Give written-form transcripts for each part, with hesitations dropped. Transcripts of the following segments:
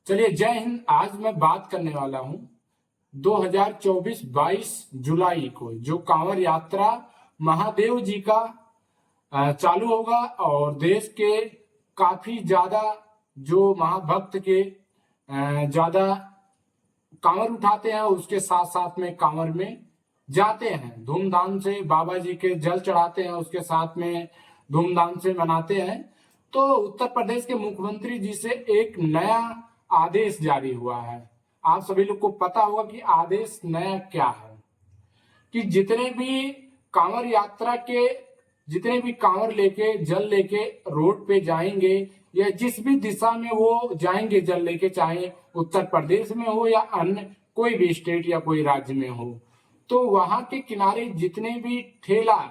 चलिए, जय हिंद। आज मैं बात करने वाला हूं 2024 22 जुलाई को जो कांवड़ यात्रा महादेव जी का चालू होगा और देश के काफी ज्यादा जो महाभक्त के ज्यादा कांवड़ उठाते हैं, उसके साथ साथ में कांवड़ में जाते हैं, धूमधाम से बाबा जी के जल चढ़ाते हैं, उसके साथ में धूमधाम से मनाते हैं। तो उत्तर प्रदेश के मुख्यमंत्री जी से एक नया आदेश जारी हुआ है। आप सभी लोग को पता होगा कि आदेश नया क्या है, कि जितने भी कांवड़ यात्रा के जितने भी कांवड़ लेके जल लेके रोड पे जाएंगे या जिस भी दिशा में वो जाएंगे जल लेके, चाहे उत्तर प्रदेश में हो या अन्य कोई भी स्टेट या कोई राज्य में हो, तो वहां के किनारे जितने भी ठेला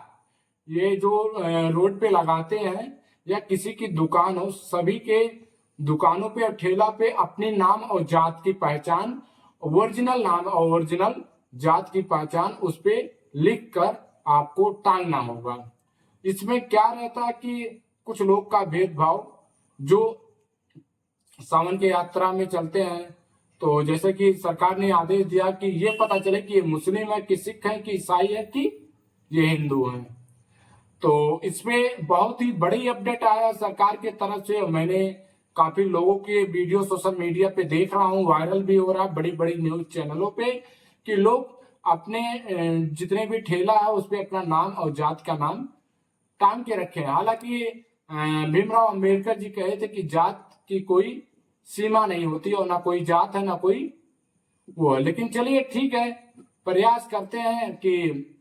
ये जो रोड पे लगाते हैं या किसी की दुकान हो, सभी के दुकानों पे और ठेला पे अपने नाम और जात की पहचान, ओरिजिनल नाम और ओरिजिनल जात की पहचान उस पे लिख कर आपको टांगना होगा। इसमें क्या रहता है कि कुछ लोग का भेदभाव जो सावन के यात्रा में चलते हैं, तो जैसे कि सरकार ने आदेश दिया कि ये पता चले कि ये मुस्लिम है कि सिख है कि ईसाई है कि ये हिंदू है। तो इसमें बहुत ही बड़ी अपडेट आया सरकार की तरफ से। मैंने काफी लोगों के वीडियो सोशल मीडिया पे देख रहा हूँ, वायरल भी हो रहा है बड़ी बड़ी न्यूज चैनलों पे, कि लोग अपने जितने भी ठेला है उस पे अपना नाम और जात का नाम टांग के रखे हैं। हालांकि भीमराव अंबेडकर जी कहे थे कि जात की कोई सीमा नहीं होती और ना कोई जात है ना कोई वो है। लेकिन चलिए ठीक है, प्रयास करते हैं कि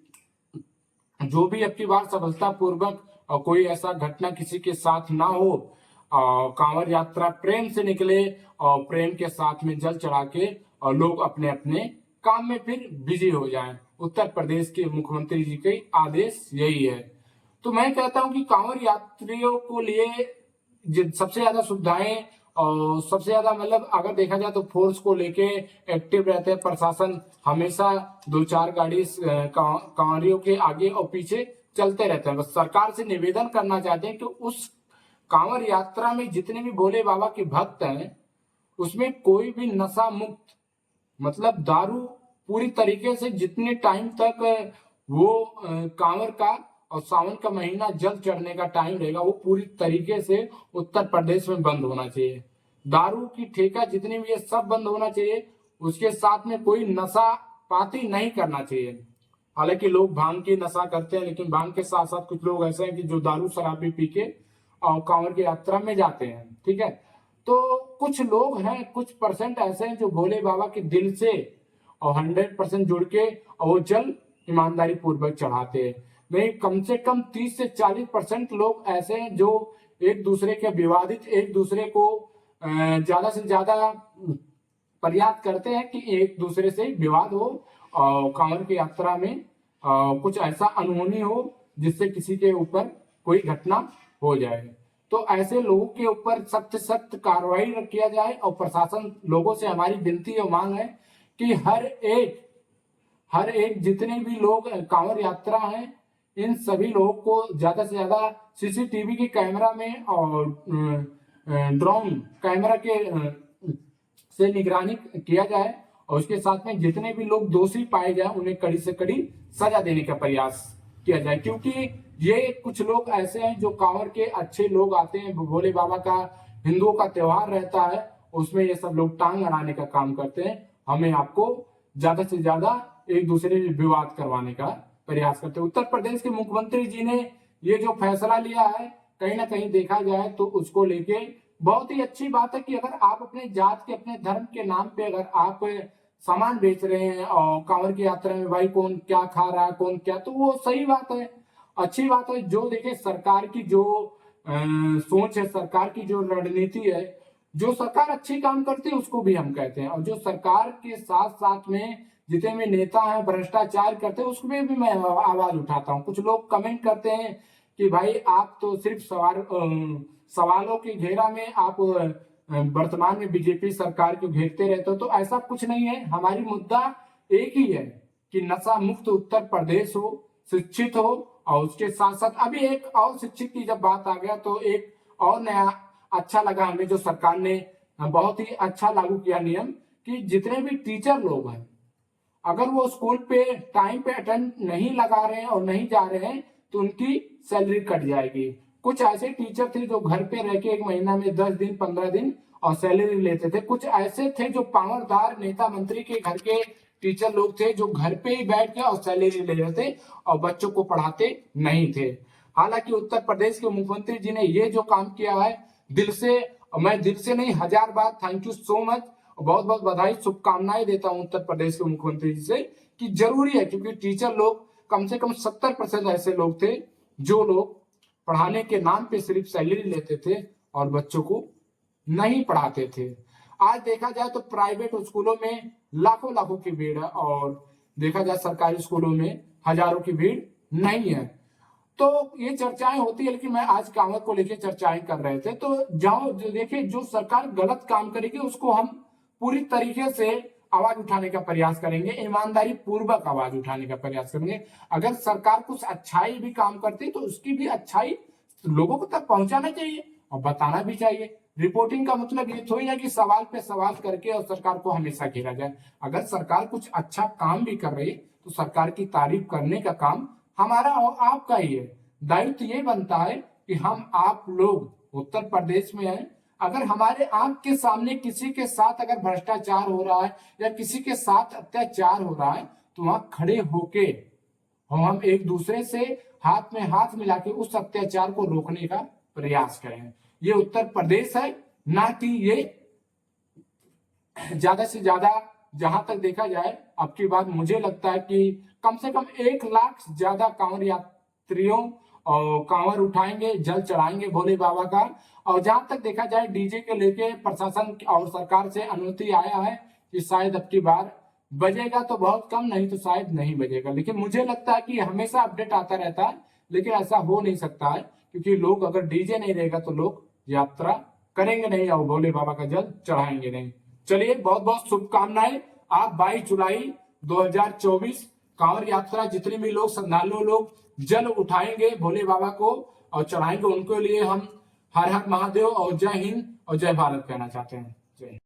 जो भी अब की बार सफलता पूर्वक और कोई ऐसा घटना किसी के साथ ना हो, और कांवड़ यात्रा प्रेम से निकले और प्रेम के साथ में जल चढ़ा के और लोग अपने अपने काम में फिर बिजी हो जाएं। उत्तर प्रदेश के मुख्यमंत्री जी के आदेश यही है। तो मैं कहता हूं कि कांवड़ यात्रियों को लिए सबसे ज्यादा सुविधाएं और सबसे ज्यादा मतलब अगर देखा जाए तो फोर्स को लेके एक्टिव रहते हैं। प्रशासन हमेशा 2-4 गाड़ी कांवड़ियों के आगे और पीछे चलते रहते हैं। बस सरकार से निवेदन करना चाहते हैं कि उस कांवड़ यात्रा में जितने भी भोले बाबा के भक्त हैं उसमें कोई भी नशा मुक्त, मतलब दारू पूरी तरीके से जितने टाइम तक वो कांवड़ का और सावन का महीना जल चढ़ने का टाइम रहेगा वो पूरी तरीके से उत्तर प्रदेश में बंद होना चाहिए। दारू की ठेका जितनी भी है सब बंद होना चाहिए। उसके साथ में कोई नशा पाती नहीं करना चाहिए। हालांकि लोग भांग की नशा करते हैं, लेकिन भांग के साथ साथ कुछ लोग ऐसे हैं कि जो दारू शराब भी पी के और कांवड़ की यात्रा में जाते हैं। ठीक है, तो कुछ लोग हैं, कुछ परसेंट ऐसे हैं जो भोले बाबा के दिल से और 100% जुड़ के और वो जल ईमानदारी पूर्वक चढ़ाते हैं। नहीं, कम से कम 30 से 40% लोग ऐसे हैं जो एक दूसरे के विवादित, एक दूसरे को ज्यादा से ज्यादा प्रयास करते हैं कि एक दूसरे से विवाद हो और कांवड़ की यात्रा में कुछ ऐसा अनहोनी हो जिससे किसी के ऊपर कोई घटना हो जाए। तो ऐसे लोगों के ऊपर सख्त सख्त कार्रवाई किया जाए। और प्रशासन लोगों से हमारी विनती और मांग है कि हर एक जितने भी लोग कांवड़ यात्रा हैं इन सभी लोगों को ज्यादा से ज्यादा सीसीटीवी के कैमरा में और ड्रोन कैमरा के से निगरानी किया जाए और उसके साथ में जितने भी लोग दोषी पाए जाए उन्हें कड़ी से कड़ी सजा देने का प्रयास किया जाए। क्योंकि ये कुछ लोग ऐसे हैं जो कांवड़ के अच्छे लोग आते हैं, भोले बाबा का हिंदुओं का त्योहार रहता है, उसमें ये सब लोग टांग अड़ाने का काम करते हैं। हमें आपको ज्यादा से ज्यादा एक दूसरे से विवाद करवाने का प्रयास करते हैं। उत्तर प्रदेश के मुख्यमंत्री जी ने ये जो फैसला लिया है, कहीं ना कहीं देखा जाए तो उसको लेके बहुत ही अच्छी बात है कि अगर आप अपने जात के अपने धर्म के नाम पे अगर आप सामान बेच रहे हैं और कांवड़ की यात्रा में भाई कौन क्या खा रहा है कौन क्या, तो वो सही बात है, अच्छी बात है। जो देखे सरकार की जो सोच है, सरकार की जो रणनीति है, जो सरकार अच्छी काम करती है उसको भी हम कहते हैं। और जो सरकार के साथ साथ में जितने भी नेता हैं भ्रष्टाचार करते हैं उसमें भी मैं आवाज उठाता हूँ। कुछ लोग कमेंट करते हैं कि भाई आप तो सिर्फ सवालों के घेरा में आप वर्तमान में बीजेपी सरकार को घेरते रहते हो, तो ऐसा कुछ नहीं है। हमारी मुद्दा एक ही है कि नशा मुक्त उत्तर प्रदेश हो, शिक्षित हो, और उसके साथ साथ अभी एक और शिक्षित की जब बात आ गया तो एक और नया अच्छा लगा हमें जो सरकार ने बहुत ही अच्छा लागू किया नियम कि जितने भी टीचर लोग हैं अगर वो स्कूल पे टाइम पे अटेंड नहीं लगा रहे हैं और नहीं जा रहे हैं तो उनकी सैलरी कट जाएगी। कुछ ऐसे टीचर थे जो घर पे रह के एक महीना में 10 दिन 15 दिन और सैलरी लेते थे। कुछ ऐसे थे जो पावरदार नेता मंत्री के घर के टीचर लोग थे जो घर पे ही बैठ के और सैलरी ले रहे थे और बच्चों को पढ़ाते नहीं थे। हालांकि उत्तर प्रदेश के मुख्यमंत्री जी ने ये जो काम किया है दिल से, मैं दिल से नहीं 1000 बार थैंक यू सो मच, बहुत बहुत बधाई शुभकामनाएं देता हूं उत्तर प्रदेश के मुख्यमंत्री जी से कि जरूरी है क्योंकि टीचर लोग कम से कम 70% ऐसे लोग थे जो लोग पढ़ाने के नाम पे सिर्फ सैलरी लेते थे और बच्चों को नहीं पढ़ाते थे। आज देखा जाए तो प्राइवेट स्कूलों में लाखों लाखों की भीड़ है और देखा जाए सरकारी स्कूलों में हजारों की भीड़ नहीं है। तो ये चर्चाएं होती है लेकिन मैं आज कांवड़ को लेकर चर्चाएं कर रहे थे। तो जाओ देखिए जो सरकार गलत काम करेगी उसको हम पूरी तरीके से आवाज उठाने का प्रयास करेंगे, ईमानदारी पूर्वक आवाज उठाने का प्रयास करेंगे। अगर सरकार कुछ अच्छाई भी काम करती तो उसकी भी अच्छाई लोगों को तक पहुंचाना चाहिए और बताना भी चाहिए। रिपोर्टिंग का मतलब ये थोड़ी है कि सवाल पे सवाल करके और सरकार को हमेशा घेरा जाए। अगर सरकार कुछ अच्छा काम भी कर रही है तो सरकार की तारीफ करने का काम हमारा और आपका ही है। दायित्व ये बनता है कि हम आप लोग उत्तर प्रदेश में हैं, अगर हमारे आंख के सामने किसी के साथ अगर भ्रष्टाचार हो रहा है या किसी के साथ अत्याचार हो रहा है तो वहां खड़े होके हम एक दूसरे से हाथ में हाथ मिला के उस अत्याचार को रोकने का प्रयास करें। ये उत्तर प्रदेश है, ना कि ये ज्यादा से ज्यादा जहां तक देखा जाए अब की बात मुझे लगता है कि कम से कम 1 लाख से ज्यादा कांवड़ यात्रियों और कांवड़ उठाएंगे, जल चढ़ाएंगे भोले बाबा का। और जहां तक देखा जाए डीजे के लेके प्रशासन और सरकार से अनुमति आया है कि शायद अब की बार बजेगा तो बहुत कम, नहीं तो शायद नहीं बजेगा। लेकिन मुझे लगता है कि हमेशा अपडेट आता रहता है, लेकिन ऐसा हो नहीं सकता है क्योंकि लोग अगर डीजे नहीं रहेगा तो लोग यात्रा करेंगे नहीं और भोले बाबा का जल चढ़ाएंगे नहीं। चलिए बहुत बहुत शुभकामनाएं। आप 22 जुलाई 2024 कांवड़ यात्रा जितने भी लोग श्रद्धालु लोग जल उठाएंगे भोले बाबा को और चढ़ाएंगे उनके लिए हम हर हर महादेव और जय हिंद और जय भारत कहना चाहते हैं। जय